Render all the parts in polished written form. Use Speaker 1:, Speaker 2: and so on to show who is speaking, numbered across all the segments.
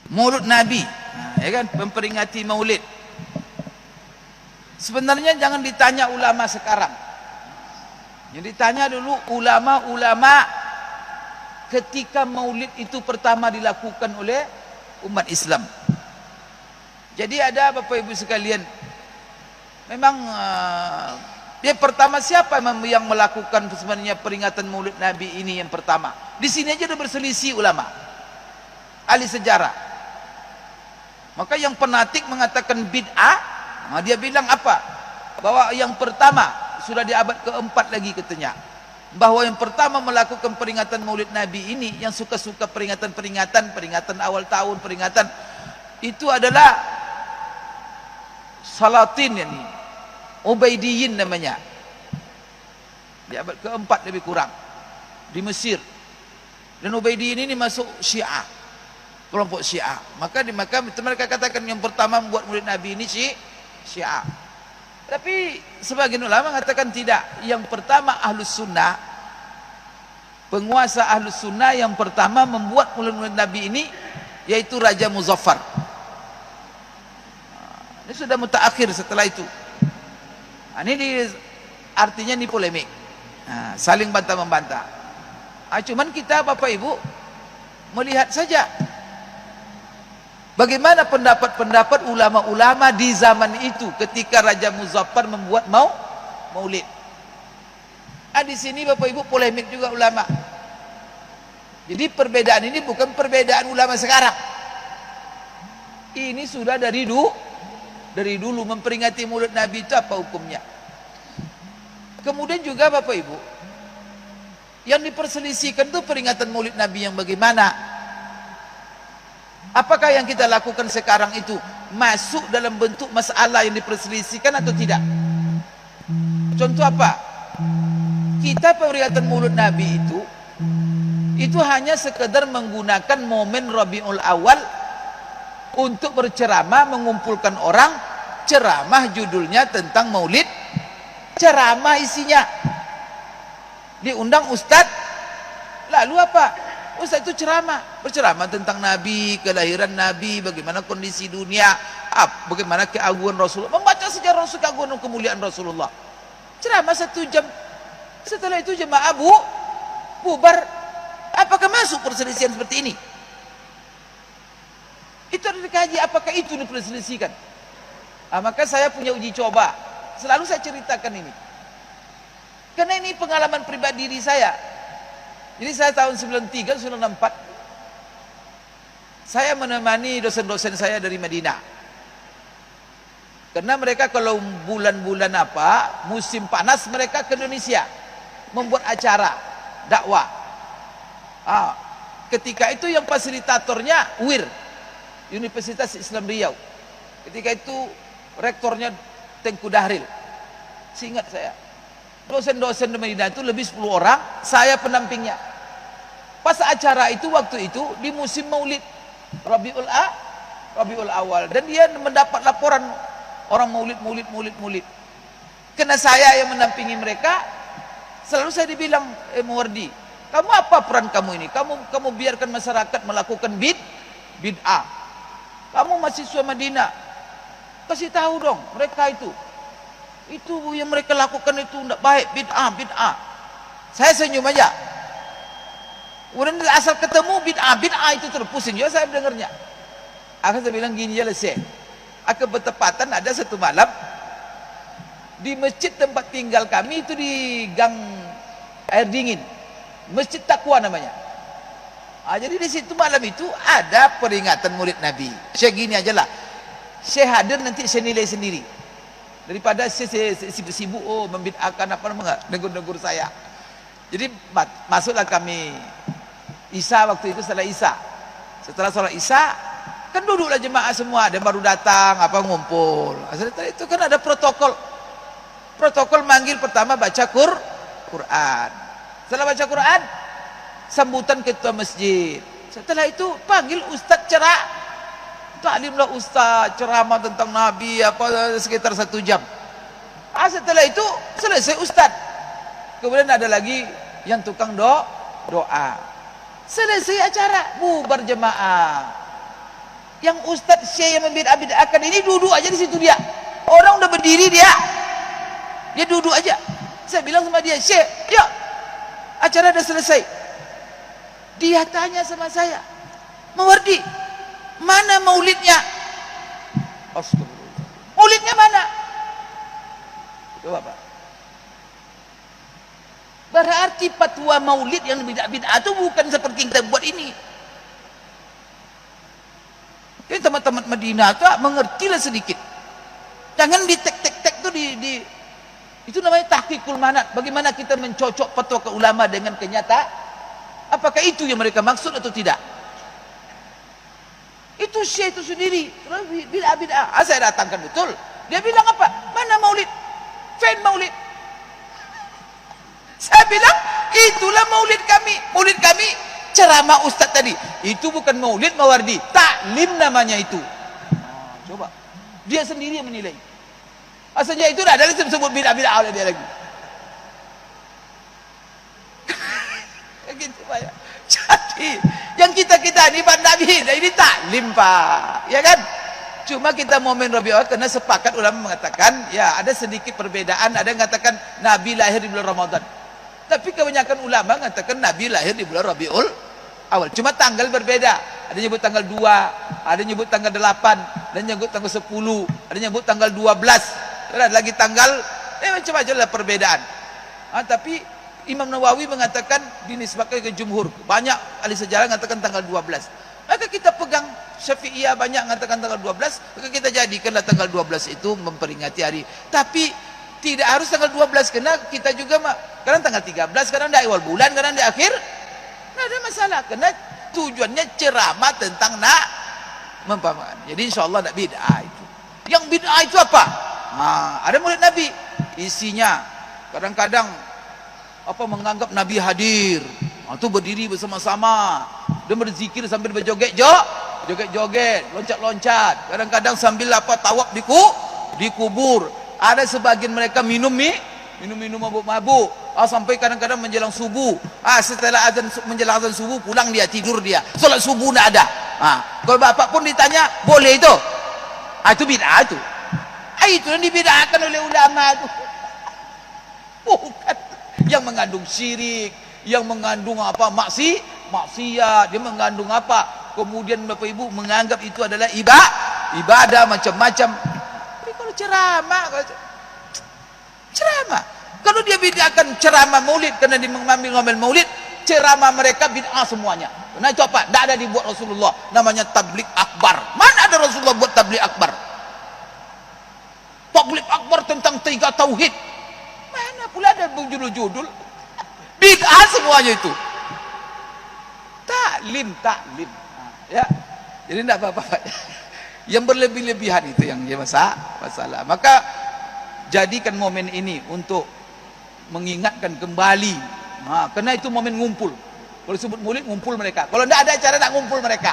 Speaker 1: Maulud Nabi, ya kan, memperingati Maulid. Sebenarnya jangan ditanya ulama sekarang, yang ditanya dulu ulama-ulama ketika Maulid itu pertama dilakukan oleh umat Islam. Jadi ada Bapak Ibu sekalian, memang yang pertama siapa yang melakukan sebenarnya peringatan Maulid Nabi ini yang pertama? Di sini aja udah berselisih ulama, ahli sejarah. Maka yang penatik mengatakan bid'ah. Dia bilang apa? Bahwa yang pertama sudah di abad keempat lagi katanya, bahwa yang pertama melakukan peringatan Maulid Nabi ini, yang suka-suka peringatan awal tahun, peringatan itu adalah Salatin, ini Ubaidiyin namanya, di abad keempat lebih kurang, di Mesir. Dan Ubaidiyin ini masuk Syiah, kelompok Syiah. Maka mereka katakan yang pertama membuat Maulid Nabi ini Syiah. Tapi sebagian ulama mengatakan tidak. Yang pertama Ahlus Sunnah, penguasa Ahlus Sunnah yang pertama membuat Maulid Nabi ini yaitu Raja Muzaffar. Ini sudah mutaakhir setelah itu. Artinya ini polemik, saling bantah-membantah. Cuman kita Bapak Ibu melihat saja bagaimana pendapat-pendapat ulama-ulama di zaman itu ketika Raja Muzaffar membuat Maulid. Di sini Bapak Ibu polemik juga ulama. Jadi perbedaan ini bukan perbedaan ulama sekarang. Ini sudah dari dulu memperingati Maulid Nabi itu apa hukumnya. Kemudian juga Bapak Ibu, yang diperselisihkan itu peringatan Maulid Nabi yang bagaimana? Apakah yang kita lakukan sekarang itu masuk dalam bentuk masalah yang diperselisihkan atau tidak? Contoh apa? Kita peringatan Maulid Nabi itu hanya sekedar menggunakan momen Rabiul Awal untuk berceramah, mengumpulkan orang, ceramah judulnya tentang Maulid, ceramah isinya diundang ustadz, lalu apa? Ustaz itu berceramah tentang Nabi, kelahiran Nabi, bagaimana kondisi dunia, bagaimana keagungan Rasulullah, membaca sejarah Rasul, keagungan kemuliaan Rasulullah. Ceramah 1 jam. Setelah itu jemaah bubar. Apakah masuk perselisihan seperti ini? Itu ada dikaji, apakah itu diperselisihkan? Maka saya punya uji coba. Selalu saya ceritakan ini. Karena ini pengalaman pribadi diri saya. Jadi saya tahun 93, 94 saya menemani dosen-dosen saya dari Madinah. Karena mereka kalau bulan-bulan musim panas, mereka ke Indonesia membuat acara dakwah. Ketika itu yang fasilitatornya UIR, Universitas Islam Riau. Ketika itu rektornya Tengku Dahril. Seingat saya, dosen-dosen di Madinah itu lebih 10 orang, saya pendampingnya. Pas acara itu, waktu itu di musim Maulid Rabiul Awal, dan dia mendapat laporan orang Maulid. Karena saya yang mendampingi mereka, selalu saya dibilang, Muwardi, kamu apa peran kamu ini? Kamu biarkan masyarakat melakukan bid'ah. Kamu mahasiswa Madinah, kasih tahu dong mereka itu yang mereka lakukan itu tidak baik, bid'ah. Saya senyum aja. Kemudian asal ketemu bid'ah itu terpusing juga saya mendengarnya. Saya bilang gini aja lah, bertepatan ada satu malam di masjid tempat tinggal kami itu di Gang Air Dingin, Masjid Taqwa namanya. Jadi di situ malam itu ada peringatan Maulid Nabi. Saya gini aja lah, saya hadir nanti saya nilai sendiri, daripada saya sibuk-sibuk membid'ahkan negur-negur saya. Jadi masuklah kami Isya, waktu itu setelah Isya. Setelah sholat Isya kan duduklah jemaah semua, ada baru datang ngumpul. Setelah itu kan ada protokol manggil, pertama baca Quran. Setelah baca Quran, sambutan ketua masjid. Setelah itu panggil ustaz taklimlah ustaz, ceramah tentang Nabi sekitar 1 jam. Setelah itu selesai ustaz. Kemudian ada lagi yang tukang doa. Selesai acara, bubar jemaah. Yang ustaz syekh yang membid'ah-bid'ahkan ini duduk aja di situ dia. Orang udah berdiri dia duduk aja. Saya bilang sama dia, "Syekh, yuk, acara udah selesai." Dia tanya sama saya, "Mawardi, mana maulidnya?" Astagfirullah. Maulidnya mana? Coba Pak. Berarti fatwa maulid yang bid'ah-bid'ah itu bukan seperti kita buat ini. Jadi teman-teman Madinah itu mengertilah sedikit. Jangan di tek-tek-tek itu itu namanya tahqiqul manat. Bagaimana kita mencocok fatwa ke ulama dengan kenyataan? Apakah itu yang mereka maksud atau tidak? Itu syekh itu sendiri. Bid'ah-bid'ah. Saya datangkan betul. Dia bilang apa? Mana maulid? Fan maulid. Saya bilang, itulah maulid kami. Maulid kami ceramah ustaz tadi. Itu bukan maulid Mawardi, taklim namanya itu. Coba. Dia sendiri yang menilai. Asalnya itu dah ada disebut bid'ah-bid'ah oleh dia lagi. Gitu Pak ya. Jadi yang kita ini Pak Nabi, ini taklim Pak. Ya kan? Cuma kita momen Rabiul Awal karena sepakat ulama mengatakan ya ada sedikit perbedaan. Ada yang mengatakan Nabi lahir di bulan Ramadan. Tapi kebanyakan ulama mengatakan Nabi lahir di bulan Rabiul Awal. Cuma tanggal berbeda. Ada yang nyebut tanggal 2, ada yang nyebut tanggal 8, ada yang nyebut tanggal 10, ada yang nyebut tanggal 12. Ada lagi tanggal macam-macam lah perbedaan. Tapi Imam Nawawi mengatakan dinisbahkan ke jumhur. Banyak ahli sejarah mengatakan tanggal 12. Maka kita pegang Syafi'iyah banyak mengatakan tanggal 12, maka kita jadikanlah tanggal 12 itu memperingati hari. Tapi tidak harus tanggal 12 karena kita juga kadang tanggal 13, kadang di awal bulan, kadang di akhir. Tidak ada masalah karena tujuannya ceramah tentang mempahami. Jadi insyaallah tidak bid'ah itu. Yang bid'ah itu apa? Ada maulid Nabi. Isinya kadang-kadang menganggap Nabi hadir. Itu berdiri bersama-sama. Dia berzikir sambil berjoget-joget, loncat-loncat. Kadang-kadang sambil tawaf di kubur. Ada sebagian mereka minum mabuk-mabuk. Sampai kadang-kadang menjelang subuh. Setelah menjelang azan subuh pulang dia tidur dia. Solat subuh tidak ada. Kalau bapak pun ditanya, boleh itu? Itu bid'ah itu. Itu yang dibid'ahkan oleh ulama itu. Bukan yang mengandung syirik, yang mengandung maksiat, dia mengandung kemudian Bapak Ibu menganggap itu adalah ibadah macam-macam. Tapi kalau ceramah kalau dia bid'ahkan ceramah maulid karena dia mengambil maulid, ceramah mereka bid'ah semuanya. Nah itu apa? Tidak ada dibuat Rasulullah, namanya tabligh akbar. Mana ada Rasulullah buat tabligh akbar? Tabligh akbar tentang 3 tauhid. Mana pula ada judul-judul? Bid'ah semuanya itu. Taklim. Ya. Jadi tidak apa-apa. Yang berlebih-lebihan itu yang masalah. Maka jadikan momen ini untuk mengingatkan kembali. Karena itu momen ngumpul. Kalau disebut maulid ngumpul mereka. Kalau tidak ada acara nak ngumpul mereka.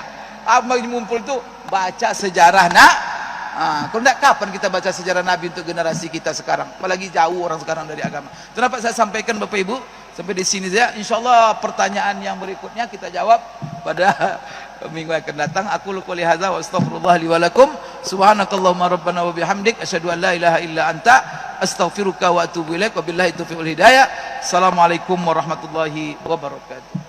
Speaker 1: Ngumpul itu baca sejarah kalau tidak kapan kita baca sejarah Nabi untuk generasi kita sekarang, apalagi jauh orang sekarang dari agama. Itu dapat saya sampaikan Bapak Ibu sampai di sini saja. InsyaAllah pertanyaan yang berikutnya kita jawab pada minggu akan datang. Aku qouli hadza wa astaghfirullah li wa lakum. Subhanakallahumma rabbana wa bihamdik asyhadu an la ilaha illa anta astaghfiruka wa atubu ilaik. Wabillahi taufiq wal hidayah. Assalamualaikum warahmatullahi wabarakatuh.